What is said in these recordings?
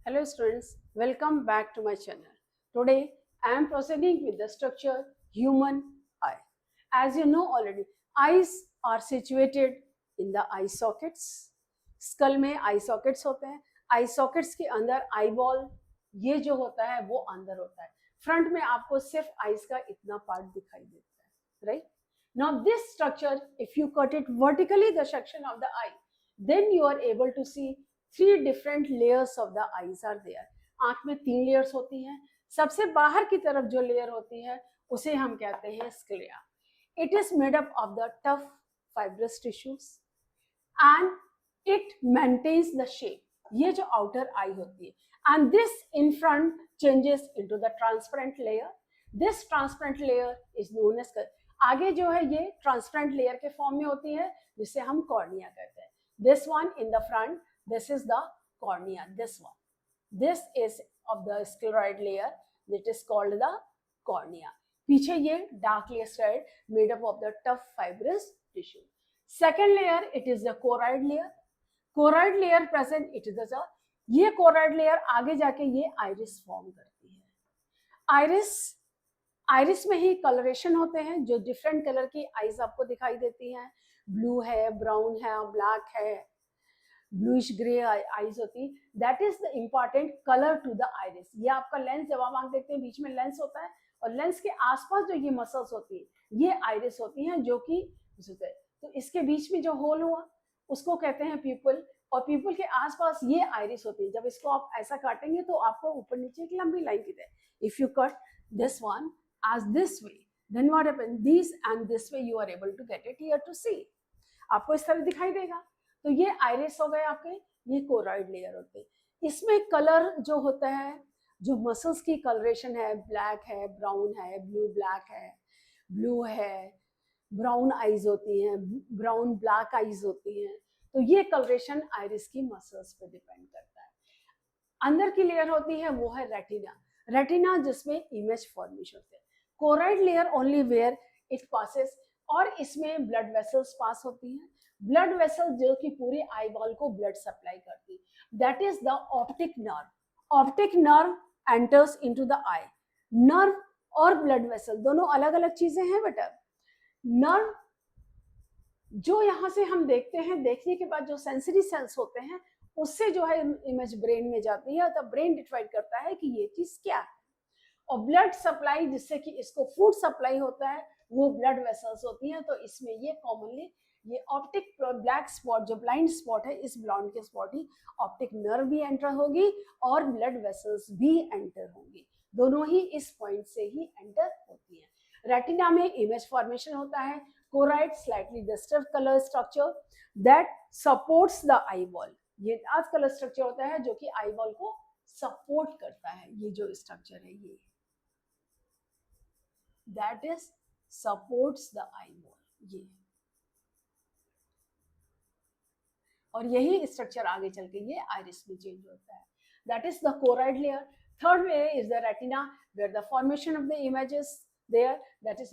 Hello students, welcome back to my channel. Today I am proceeding with the structure human eye. As you know already, eyes are situated in the eye sockets. Skull में eye sockets होते हैं. Eye sockets के अंदर eyeball ये जो होता है वो अंदर होता है. फ्रंट में आपको सिर्फ eyes का इतना पार्ट दिखाई देता है, right? Now this structure, if you cut it vertically the section of the eye, then you are able to see three different layers of the eyes are there. आंख में 3 लेयर्स होती हैं. सबसे बाहर की तरफ जो लेयर होती है उसे हम कहते हैं sclera. It is made up of the tough fibrous tissues and it maintains the shape. ये जो आउटर आई होती है and this in front changes into the transparent layer. This transparent layer is known as, आगे जो है ये transparent layer के form में होती है जिसे हम कॉर्निया कहते हैं. This one in the front, this is the cornea. This is of the scleroid layer that is called the cornea. पीछे ये dark layer made up of the tough fibrous tissue. Second layer, it is the choroid layer. Choroid layer present, it is the, ये choroid layer आगे जाके ये iris form करती है. iris में ही coloration होते हैं जो different color की eyes आपको दिखाई देती हैं. ब्लू है, ब्राउन है, ब्लैक है, ब्लूइश ग्रे आईज होती. That is the important colour to the iris. ये आपका लेंस, जब आप आंख देखते हैं बीच में लेंस होता है और लेंस के आसपास जो ये मसल्स होती है ये आइरिस होती हैं जो कि तो इसके बीच में जो होल हुआ उसको कहते हैं प्यूपल, और प्यूपल के आसपास ये आइरिस होती है. जब इसको आप ऐसा काटेंगे तो आपको ऊपर नीचे एक लंबी लाइन की है. If you cut this one as this way, then what happens, this and this way you are able to get it here to see. आपको इस तरह दिखाई देगा. तो ये आइरिस हो गए आपके, ये कोरॉइड लेयर होते हैं. इसमें कलर जो होता है, जो मसल्स की कलरेशन है, ब्लैक है, ब्राउन है, ब्लू ब्लैक है, ब्लू है, ब्राउन आईज होती हैं, ब्राउन ब्लैक आईज होती हैं. तो ये कलरेशन आइरिस की मसल्स पे डिपेंड करता है. अंदर की लेयर होती है वो है रेटिना. रेटिना जिसमें इमेज फॉर्मेशन होते हैं. Choroid layer only where it passes, और इसमें ब्लड वेसल्स पास होती हैं. ब्लड वेसल जो कि पूरे आई बॉल को ब्लड सप्लाई करती है. That is the optic nerve. Optic nerve enters into the I. Nerve और ब्लड वेसल दोनों अलग अलग चीजें हैं बेटा. नर्व जो यहाँ से हम देखते हैं, देखने के बाद जो सेंसरी सेल्स होते हैं उससे जो है इमेज ब्रेन में जाती है, तब ब्रेन डिसाइड करता है कि ये चीज क्या है. और ब्लड सप्लाई जिससे कि इसको फूड सप्लाई होता है वो ब्लड वेसल्स होती हैं. तो इसमें ये कॉमनली ये ऑप्टिक ब्लैक स्पॉट जो ब्लाइंड स्पॉट है, इस ब्लाइंड के स्पॉट ही ऑप्टिक नर्व भी एंटर होगी और ब्लड वेसल्स भी एंटर होंगी. दोनों ही इस पॉइंट से ही एंटर होती हैं. रेटिना में इमेज फॉर्मेशन होता है. Choroid slightly disturb colour structure that supports the eye ball. ये डार्क कलर स्ट्रक्चर होता है जो कि आई बॉल को सपोर्ट करता है. ये जो स्ट्रक्चर है ये that is supports the eye ball. ये और यही स्ट्रक्चर आगे चल के ये आइरिस में चेंज होता है. That is the choroid layer. Third way is the retina where the formation of the images there. That is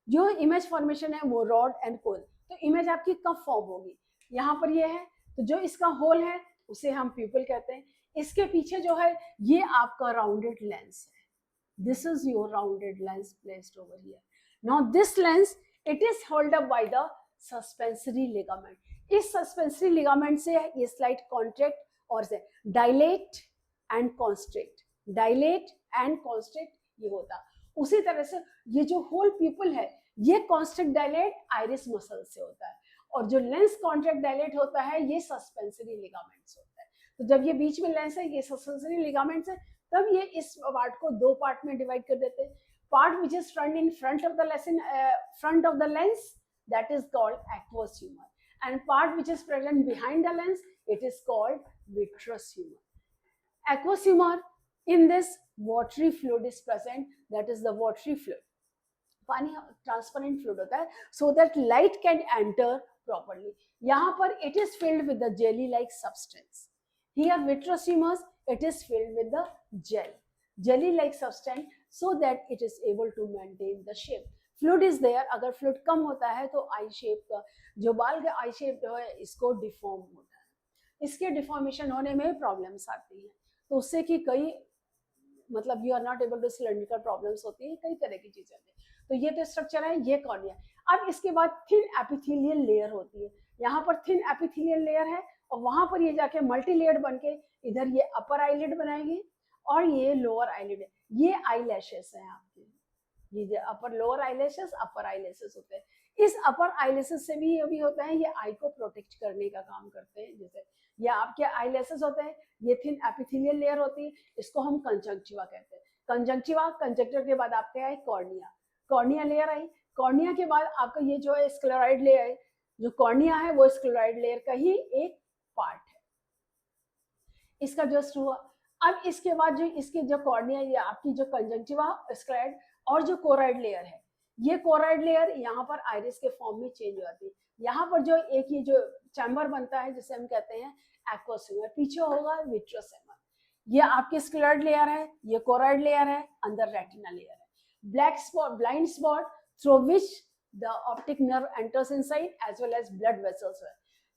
जो इमेज फॉर्मेशन है वो रॉड एंड कोन. तो इमेज आपकी कब फॉर्म होगी, यहाँ पर ये है. तो जो इसका होल है उसे हम प्यूपल कहते हैं. इसके पीछे जो है ये आपका राउंडेड लेंस है. This is your rounded lens placed over here. Now this lens it is hold up by the suspensory ligament. इस सस्पेंसरी लिगामेंट से ये स्लाइट कॉन्ट्रैक्ट और से dilate and constrict, dilate and constrict ये होता. उसी तरह से ये जो होल प्यूपल है ये कॉन्स्ट्रिक्ट डायलेट आइरिस मसल से होता है, और जो लेंस कॉन्ट्रैक्ट डायलेट होता है ये सस्पेंसरी लिगामेंट्स होता है. तो जब ये बीच में लेंस है, ये सस्पेंसरी लिगामेंट्स है, तब ये इस पार्ट को दो पार्ट में डिवाइड कर देते हैं. Part which is front in front of the lens, front of the lens, that is called aqueous humour. And part which is present behind the lens, it is called vitreous humor. Aqueous humor, in this watery fluid is present, that is the watery fluid. पानी transparent fluid होता है so that light can enter properly. यहाँ पर it is filled with the jelly like substance. Here vitreous humor, it is filled with the jelly like substance so that it is able to maintain the shape. Fluid is there. अगर fluid कम होता है तो आई shape का जो बाल का आई shape जो है इसको डिफॉर्म होता है. इसके डिफॉर्मेशन होने में प्रॉब्लम्स आती हैं. तो उससे कि कई मतलब you are not able to cylindrical problems होती है, कई तरह की चीजें होती है। तो ये तो स्ट्रक्चर है, ये कॉर्निया। अब इसके बाद थिन एपिथेलियल लेयर होती है, यहाँ पर थिन एपिथेलियल लेयर है और वहां पर ये जाके मल्टी लेयर्ड बन के इधर ये अपर आईलिड बनाएंगे और ये लोअर आईलिड है। ये आई लैशेस है आपके, ये अपर लोअर आईलैशेस अपर आईलैशेस होते हैं। इस अपर आईलैशेस से भी ये भी होता है, ये आई को प्रोटेक्ट करने का काम करते हैं। जैसे ये आपके आईलैशेस होते हैं, ये थिन एपिथेलियल लेयर होती है, इसको हम कंजंक्टिवा कहते हैं। कंजंक्टिवा, कंजंक्टिवा के बाद आपके आए cornea, cornea layer I. Cornea के बाद आपका ये जो है स्क्लेराइड लेयर है, जो कॉर्निया है वो स्क्लेराइड लेयर का ही एक पार्ट है, इसका जस्ट हुआ। अब इसके बाद जो इसके जो कॉर्निया, ये आपकी जो कंजंक्टिवा, स्क्लेराइड और जो कोराइड लेयर है, ये कोराइड लेयर यहाँ पर आइरिस के फॉर्म में चेंज हो जाती है। यहाँ पर जो एक ये जो चैम्बर बनता है जिसे हम कहते हैं एक्वस ह्यूमर, पीछे होगा विट्रियस ह्यूमर। ये आपके स्क्लेराइड लेयर है, ये कोराइड लेयर है, अंदर रेटिना लेयर है। Black spot, blind spot through which the optic nerve enters inside as well as blood vessels.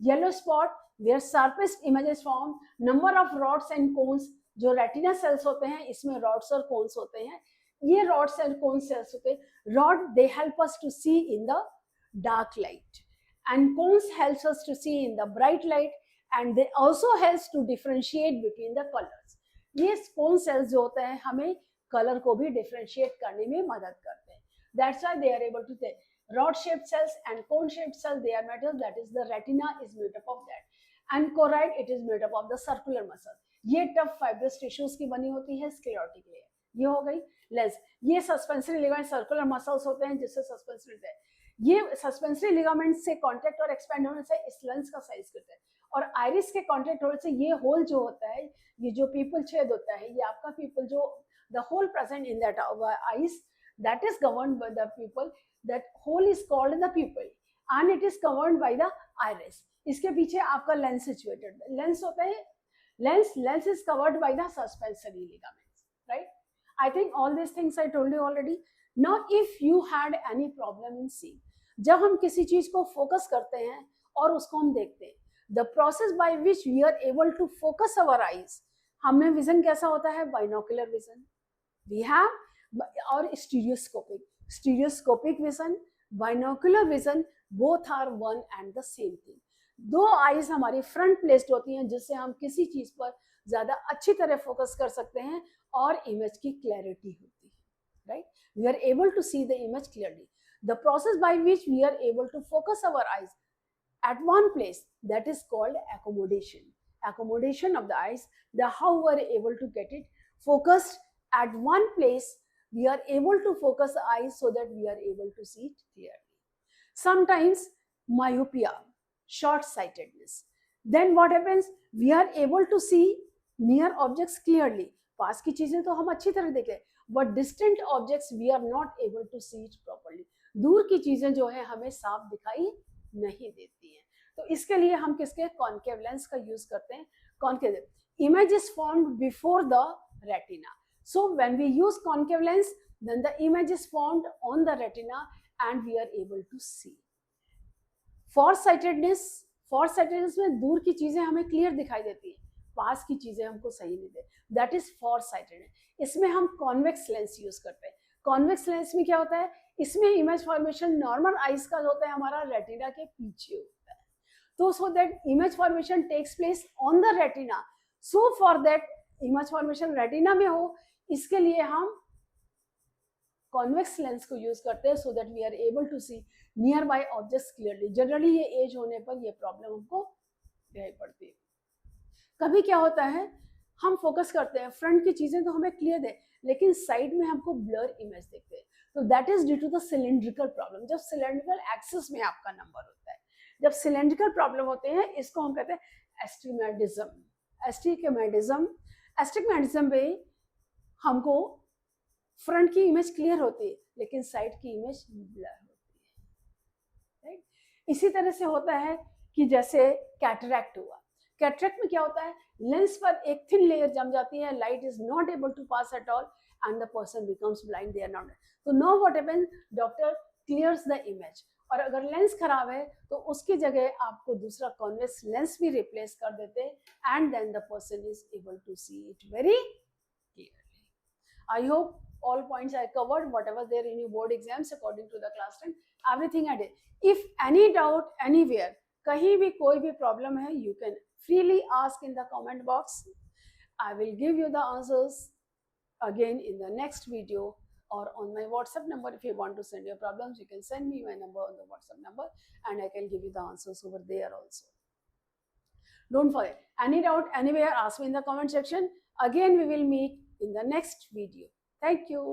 Yellow spot where sharpest images form, number of rods and cones. जो retina cells होते हैं इसमें rods और cons होते हैं, ये rods and cone cells होते हैं। Rod they help us to see in the dark light and cones helps us to see in the bright light and they also helps to differentiate between the colours. ये cone sales जो होते हैं हमें colour को भी differentiate करने में मदद करते हैं। That's why they are able to tell rod shaped cells and cone shaped cells, they are made of, that is the retina is made up of that, and choroid it is made up of the circular muscle। ये tough fibrous tissues की बनी होती है sclerotic layer। ये हो गई lens. ये suspensory ligament circular muscles होते हैं जिससे सस्पेंसरी होते हैं, ये सस्पेंसरी लिगामेंट से कॉन्टैक्ट और एक्सपेंड होने से इस लेंस का साइज करते हैं, और आइरिस के कॉन्टैक्ट होने से ये होल जो होता है, ये जो पीपल छेद होता है, ये आपका पीपल जो the hole present in that eyes, that is governed by the pupil, that hole is called the pupil and it is governed by the iris। इसके पीछे आपका लेंस सिचुएटेड, लेंस होता है, lens is covered by the suspensory ligaments, right? I think all these things I told you already। Now if you had any problem in seeing, जब हम किसी चीज को फोकस करते हैं और उसको हम देखते हैं, the process by which we are able to focus our eyes, हमने विजन कैसा होता है, बाइनोकुलर विजन we have, और stereoscopic vision, binocular vision, both are one and the same thing. दो आईज हमारी फ्रंट प्लेस्ड होती हैं जिससे हम किसी चीज पर ज्यादा अच्छी तरह फोकस कर सकते हैं और इमेज की क्लैरिटी होती है, right? We are able to see the image clearly. The process by which we are able to focus our eyes at one place, that is called accommodation of the eyes, the how we are able to get it focused at one place, we are able to focus the eyes so that we are able to see it clearly. Sometimes myopia, short sightedness, then what happens, we are able to see near objects clearly, पास की चीजें तो हम अच्छी तरह देखें, but distant objects we are not able to see it properly, दूर की चीजें जो है हमें साफ दिखाई नहीं देती हैं। तो इसके लिए हम किसके, कॉन्केव लेंस का यूज करते हैं। Concave image is formed before the retina, so when we use concave lens then the image is formed on the retina and we are able to see। farsightedness में दूर की चीजें हमें clear दिखाई देती है, पास की चीजें हमको सही नहीं देती, दैट इज farsightedness। इसमें हम कॉन्वेक्स लेंस यूज करते हैं। कॉन्वेक्स लेंस में क्या होता है, इसमें इमेज फॉर्मेशन नॉर्मल आइज का होता है हमारा रेटिना के पीछे होता है, तो so that image formation takes place on the retina, so for that image formation retina में हो, इसके लिए हम कॉन्वेक्स लेंस को यूज करते हैं so that we are able to see nearby objects clearly. Generally ये एज होने पर ये प्रॉब्लम हमको दिखाई पड़ती है। कभी क्या होता है, हम फोकस करते हैं, फ्रंट की चीजें तो हमें क्लियर है लेकिन साइड में हमको ब्लर इमेज देखते हैं, तो that is due to the cylindrical problem. जब सिलेंड्रिकल एक्सिस में आपका नंबर होता है, जब सिलेंड्रिकल प्रॉब्लम होते हैं, इसको हम कहते हैं एस्टिग्मेटिज्म। एस्टिग्मेटिज्म में हमको फ्रंट की इमेज क्लियर होती है लेकिन साइड की इमेज ब्लर होती है, राइट? इसी तरह से होता है कि जैसे कैटरैक्ट हुआ, कैटरैक्ट में क्या होता है, लेंस पर एक थिन लेयर जम जाती है, light is not able to pass at all and the person becomes blind, they are not. तो now what happens, doctor clears the image, और अगर लेंस खराब है तो उसकी जगह आपको दूसरा कॉन्वेक्स लेंस भी रिप्लेस कर देते हैं and then the person is able to see it very clearly. I hope all points I covered, whatever there in your board exams according to the class 10, everything I did. If any doubt anywhere, kahin bhi koi bhi problem hai, you can freely ask in the comment box. I will give you the answers again in the next video or on my WhatsApp number. If you want to send your problems, you can send me my number on the WhatsApp number and I can give you the answers over there also. Don't forget, any doubt anywhere, ask me in the comment section. Again, we will meet in the next video. Thank you.